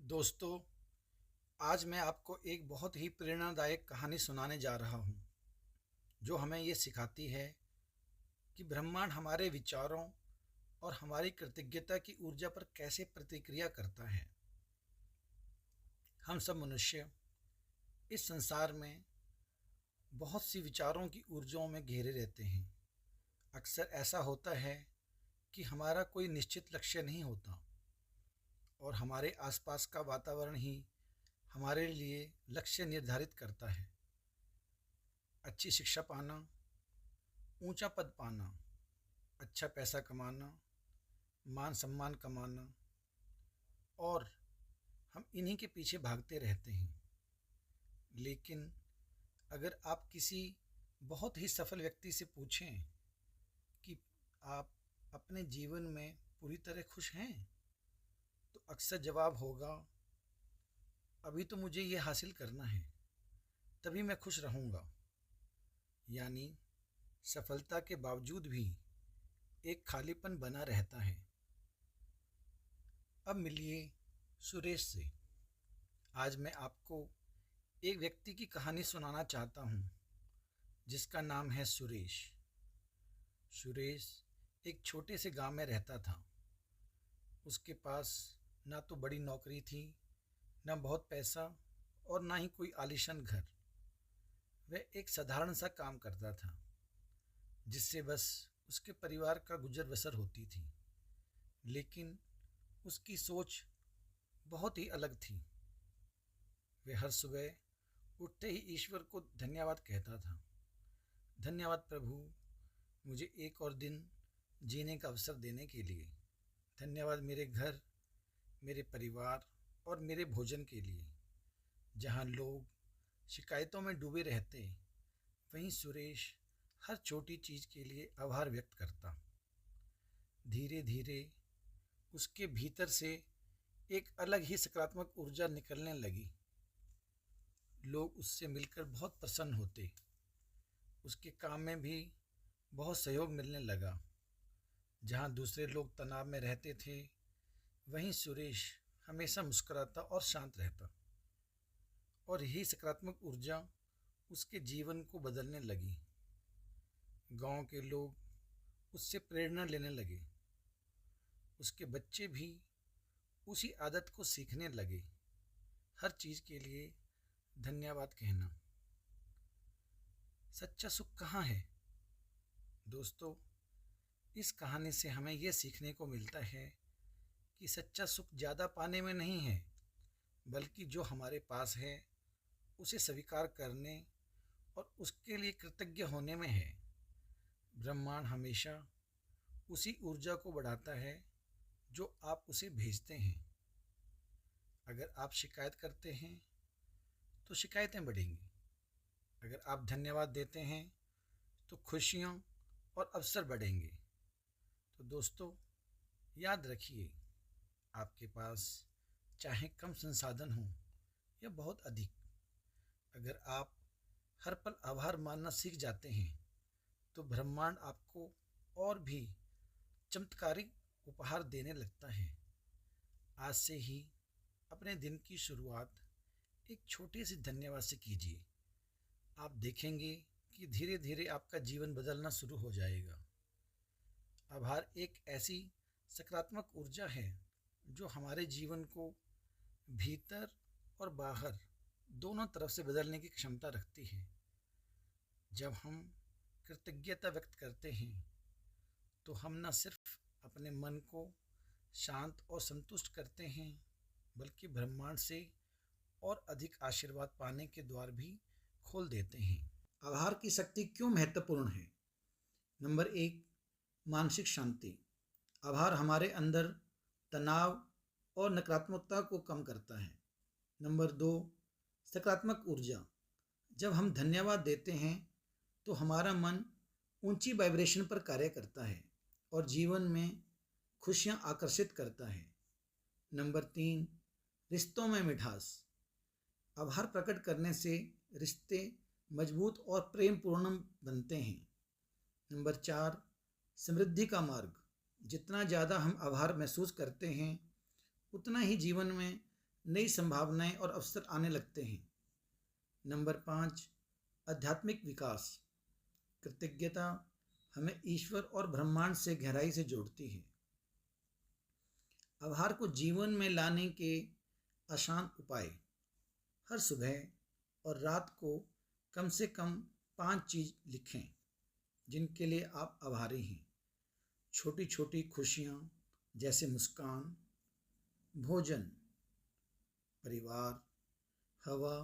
दोस्तों, आज मैं आपको एक बहुत ही प्रेरणादायक कहानी सुनाने जा रहा हूँ, जो हमें ये सिखाती है कि ब्रह्मांड हमारे विचारों और हमारी कृतज्ञता की ऊर्जा पर कैसे प्रतिक्रिया करता है। हम सब मनुष्य इस संसार में बहुत सी विचारों की ऊर्जाओं में घिरे रहते हैं। अक्सर ऐसा होता है कि हमारा कोई निश्चित लक्ष्य नहीं होता और हमारे आसपास का वातावरण ही हमारे लिए लक्ष्य निर्धारित करता है। अच्छी शिक्षा पाना, ऊंचा पद पाना, अच्छा पैसा कमाना, मान सम्मान कमाना, और हम इन्हीं के पीछे भागते रहते हैं। लेकिन अगर आप किसी बहुत ही सफल व्यक्ति से पूछें कि आप अपने जीवन में पूरी तरह खुश हैं, तो अक्सर जवाब होगा, अभी तो मुझे ये हासिल करना है, तभी मैं खुश रहूँगा। यानी सफलता के बावजूद भी एक खालीपन बना रहता है। अब मिलिए सुरेश से। आज मैं आपको एक व्यक्ति की कहानी सुनाना चाहता हूँ, जिसका नाम है सुरेश। सुरेश एक छोटे से गांव में रहता था। उसके पास ना तो बड़ी नौकरी थी, ना बहुत पैसा, और ना ही कोई आलीशान घर। वह एक साधारण सा काम करता था, जिससे बस उसके परिवार का गुजर बसर होती थी। लेकिन उसकी सोच बहुत ही अलग थी। वह हर सुबह उठते ही ईश्वर को धन्यवाद कहता था। धन्यवाद प्रभु, मुझे एक और दिन जीने का अवसर देने के लिए। धन्यवाद मेरे घर, मेरे परिवार और मेरे भोजन के लिए। जहाँ लोग शिकायतों में डूबे रहते, वहीं सुरेश हर छोटी चीज़ के लिए आभार व्यक्त करता। धीरे धीरे उसके भीतर से एक अलग ही सकारात्मक ऊर्जा निकलने लगी। लोग उससे मिलकर बहुत प्रसन्न होते। उसके काम में भी बहुत सहयोग मिलने लगा। जहाँ दूसरे लोग तनाव में रहते थे, वहीं सुरेश हमेशा मुस्कुराता और शांत रहता। और यही सकारात्मक ऊर्जा उसके जीवन को बदलने लगी। गांव के लोग उससे प्रेरणा लेने लगे। उसके बच्चे भी उसी आदत को सीखने लगे। हर चीज़ के लिए धन्यवाद कहना। सच्चा सुख कहाँ है? दोस्तों, इस कहानी से हमें यह सीखने को मिलता है कि सच्चा सुख ज़्यादा पाने में नहीं है, बल्कि जो हमारे पास है उसे स्वीकार करने और उसके लिए कृतज्ञ होने में है। ब्रह्मांड हमेशा उसी ऊर्जा को बढ़ाता है जो आप उसे भेजते हैं। अगर आप शिकायत करते हैं तो शिकायतें बढ़ेंगी। अगर आप धन्यवाद देते हैं तो खुशियाँ और अवसर बढ़ेंगे। तो दोस्तों, याद रखिए, आपके पास चाहे कम संसाधन हो या बहुत अधिक, अगर आप हर पल आभार मानना सीख जाते हैं, तो ब्रह्मांड आपको और भी चमत्कारी उपहार देने लगता है। आज से ही अपने दिन की शुरुआत एक छोटे से धन्यवाद से कीजिए। आप देखेंगे कि धीरे धीरे आपका जीवन बदलना शुरू हो जाएगा। आभार एक ऐसी सकारात्मक ऊर्जा है जो हमारे जीवन को भीतर और बाहर दोनों तरफ से बदलने की क्षमता रखती है। जब हम कृतज्ञता व्यक्त करते हैं, तो हम न सिर्फ अपने मन को शांत और संतुष्ट करते हैं, बल्कि ब्रह्मांड से और अधिक आशीर्वाद पाने के द्वार भी खोल देते हैं। आभार की शक्ति क्यों महत्वपूर्ण है? नंबर एक, मानसिक शांति। आभार हमारे अंदर तनाव और नकारात्मकता को कम करता है। नंबर दो, सकारात्मक ऊर्जा। जब हम धन्यवाद देते हैं तो हमारा मन ऊंची वाइब्रेशन पर कार्य करता है और जीवन में खुशियां आकर्षित करता है। नंबर तीन, रिश्तों में मिठास। आभार प्रकट करने से रिश्ते मजबूत और प्रेमपूर्ण बनते हैं। नंबर चार, समृद्धि का मार्ग। जितना ज़्यादा हम आभार महसूस करते हैं, उतना ही जीवन में नई संभावनाएं और अवसर आने लगते हैं। नंबर 5, आध्यात्मिक विकास। कृतज्ञता हमें ईश्वर और ब्रह्मांड से गहराई से जोड़ती है। आभार को जीवन में लाने के आसान उपाय। हर सुबह और रात को कम से कम 5 चीज लिखें जिनके लिए आप आभारी हैं। छोटी छोटी खुशियाँ जैसे मुस्कान, भोजन, परिवार, हवा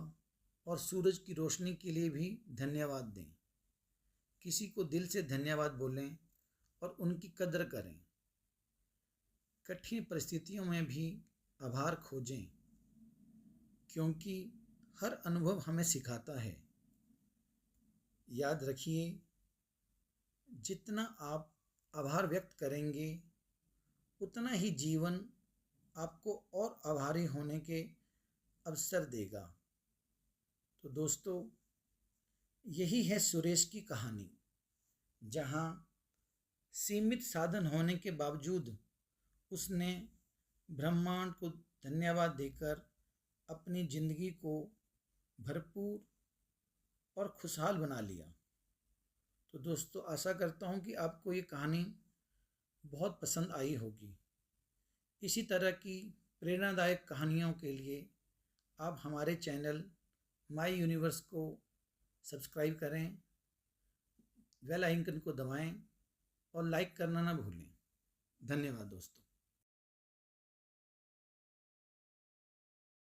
और सूरज की रोशनी के लिए भी धन्यवाद दें। किसी को दिल से धन्यवाद बोलें और उनकी कद्र करें। कठिन परिस्थितियों में भी आभार खोजें, क्योंकि हर अनुभव हमें सिखाता है। याद रखिए, जितना आप आभार व्यक्त करेंगे उतना ही जीवन आपको और आभारी होने के अवसर देगा। तो दोस्तों, यही है सुरेश की कहानी, जहाँ सीमित साधन होने के बावजूद उसने ब्रह्मांड को धन्यवाद देकर अपनी जिंदगी को भरपूर और खुशहाल बना लिया। तो दोस्तों, आशा करता हूँ कि आपको ये कहानी बहुत पसंद आई होगी। इसी तरह की प्रेरणादायक कहानियों के लिए आप हमारे चैनल माय यूनिवर्स को सब्सक्राइब करें, बेल आइकन को दबाएं और लाइक करना ना भूलें। धन्यवाद दोस्तों।